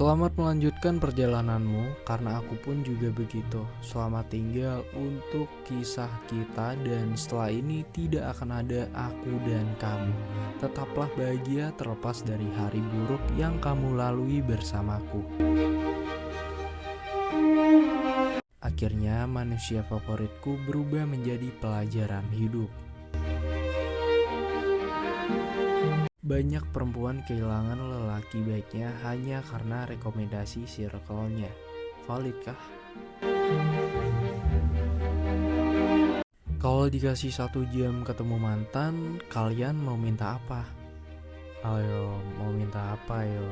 Selamat melanjutkan perjalananmu, karena aku pun juga begitu. Selamat tinggal untuk kisah kita, dan setelah ini tidak akan ada aku dan kamu. Tetaplah bahagia terlepas dari hari buruk yang kamu lalui bersamaku. Akhirnya manusia favoritku berubah menjadi pelajaran hidup. Banyak perempuan kehilangan lelaki baiknya hanya karena rekomendasi circle-nya. Validkah? Kalau dikasih 1 jam ketemu mantan, kalian mau minta apa? Ayo, mau minta apa yo?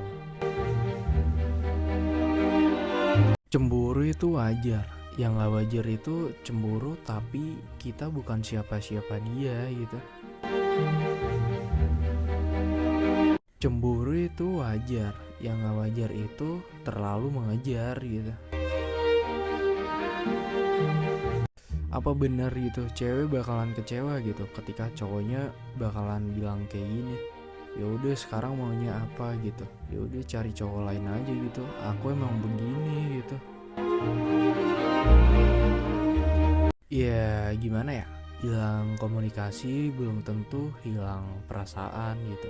Cemburu itu wajar. Yang gak wajar itu cemburu tapi kita bukan siapa-siapa dia gitu. Cemburu itu wajar, yang gak wajar itu terlalu mengejar gitu. Apa benar gitu cewek bakalan kecewa gitu ketika cowoknya bakalan bilang kayak gini, ya udah sekarang maunya apa gitu, ya udah cari cowok lain aja gitu, aku emang begini gitu. Ya gimana ya, hilang komunikasi belum tentu hilang perasaan gitu.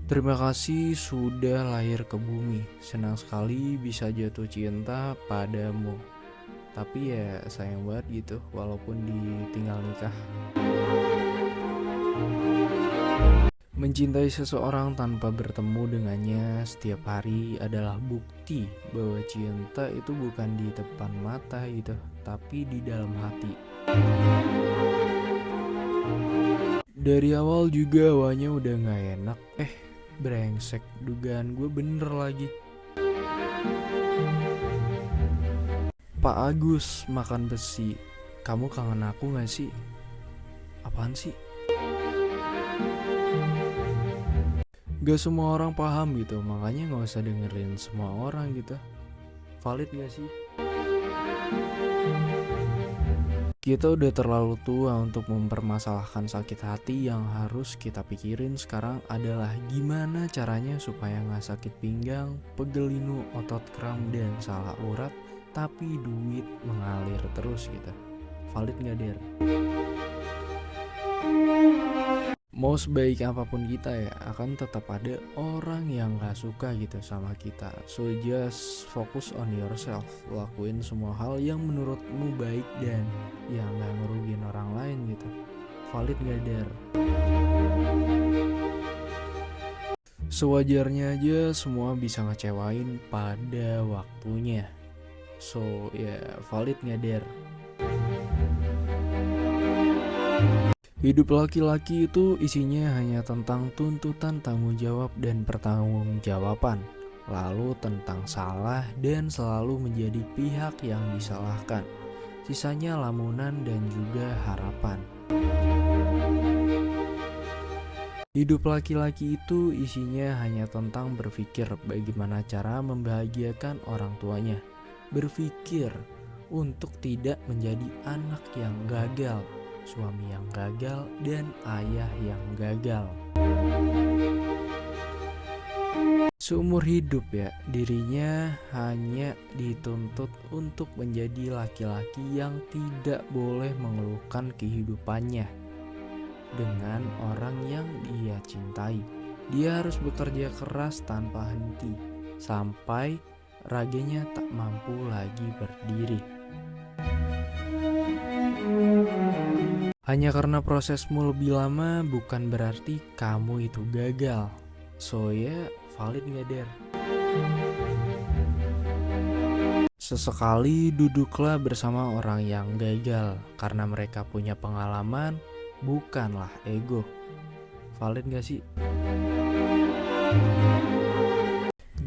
Terima kasih sudah lahir ke bumi. Senang sekali bisa jatuh cinta padamu. Tapi ya sayang banget gitu, walaupun ditinggal nikah. Mencintai seseorang tanpa bertemu dengannya setiap hari adalah bukti bahwa cinta itu bukan di depan mata gitu, tapi di dalam hati. Dari awal juga awalnya udah gak enak. Brengsek, dugaan gue bener lagi. Pak Agus makan besi, kamu kangen aku gak sih? Apaan sih? Gak semua orang paham gitu, makanya gak usah dengerin semua orang gitu. Valid gak sih? Kita udah terlalu tua untuk mempermasalahkan sakit hati. Yang harus kita pikirin sekarang adalah gimana caranya supaya gak sakit pinggang, pegel linu, otot kram, dan salah urat, tapi duit mengalir terus gitu. Valid gak Der? Mau sebaik apapun kita ya, akan tetap ada orang yang gak suka gitu sama kita. So just focus on yourself. Lakuin semua hal yang menurutmu baik dan yang gak ngerugiin orang lain gitu. Valid gak Der? Sewajarnya aja semua bisa ngecewain pada waktunya. So ya valid gak Der? Hidup laki-laki itu isinya hanya tentang tuntutan tanggung jawab dan pertanggungjawaban, lalu tentang salah dan selalu menjadi pihak yang disalahkan. Sisanya lamunan dan juga harapan. Hidup laki-laki itu isinya hanya tentang berpikir bagaimana cara membahagiakan orang tuanya, berpikir untuk tidak menjadi anak yang gagal, suami yang gagal, dan ayah yang gagal. Seumur hidup ya, dirinya hanya dituntut untuk menjadi laki-laki yang tidak boleh mengeluhkan kehidupannya dengan orang yang dia cintai. Dia harus bekerja keras tanpa henti sampai raganya tak mampu lagi berdiri. Hanya karena prosesmu lebih lama bukan berarti kamu itu gagal. So ya valid gak Der? Sesekali duduklah bersama orang yang gagal karena mereka punya pengalaman, bukanlah ego. Valid gak sih?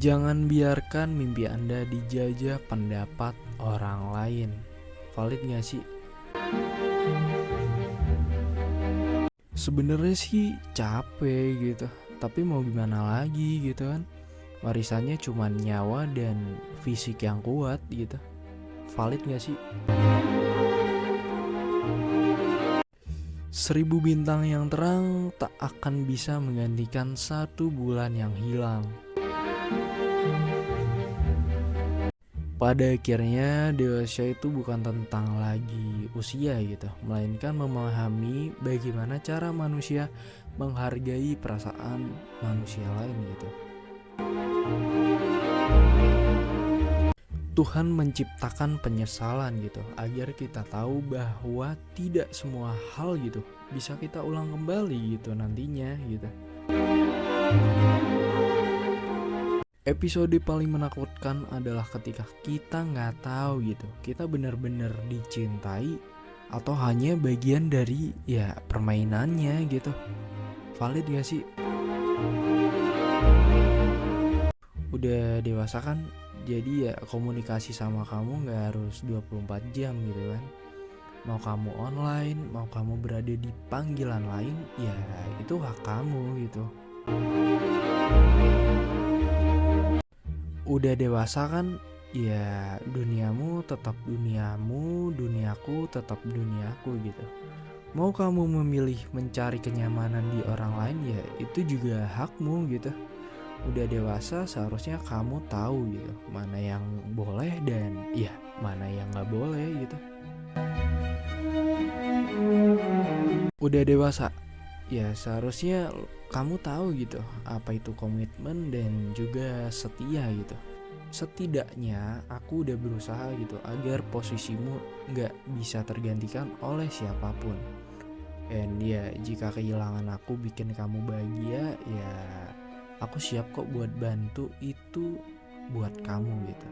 Jangan biarkan mimpi Anda dijajah pendapat orang lain. Valid gak sih? Sebenarnya sih capek gitu, tapi mau gimana lagi gitu kan. Warisannya cuma nyawa dan fisik yang kuat gitu. Valid gak sih? 1000 bintang yang terang tak akan bisa menggantikan 1 bulan yang hilang. Pada akhirnya dewasa itu bukan tentang lagi usia gitu, melainkan memahami bagaimana cara manusia menghargai perasaan manusia lain gitu. Tuhan menciptakan penyesalan gitu agar kita tahu bahwa tidak semua hal gitu bisa kita ulang kembali gitu nantinya gitu. Episode paling menakutkan adalah ketika kita nggak tahu gitu kita benar-benar dicintai atau hanya bagian dari ya permainannya gitu. Valid gak sih? Udah dewasa kan, jadi ya komunikasi sama kamu nggak harus 24 jam gitu kan. Mau kamu online, mau kamu berada di panggilan lain, ya itu hak kamu gitu. Udah dewasa kan, ya duniamu tetap duniamu, duniaku tetap duniaku gitu. Mau kamu memilih mencari kenyamanan di orang lain, ya itu juga hakmu gitu. Udah dewasa seharusnya kamu tahu gitu mana yang boleh dan ya mana yang nggak boleh gitu. Udah dewasa ya seharusnya kamu tahu gitu apa itu komitmen dan juga setia gitu. Setidaknya aku udah berusaha gitu agar posisimu nggak bisa tergantikan oleh siapapun. Dan ya jika kehilangan aku bikin kamu bahagia, ya aku siap kok buat bantu itu buat kamu gitu.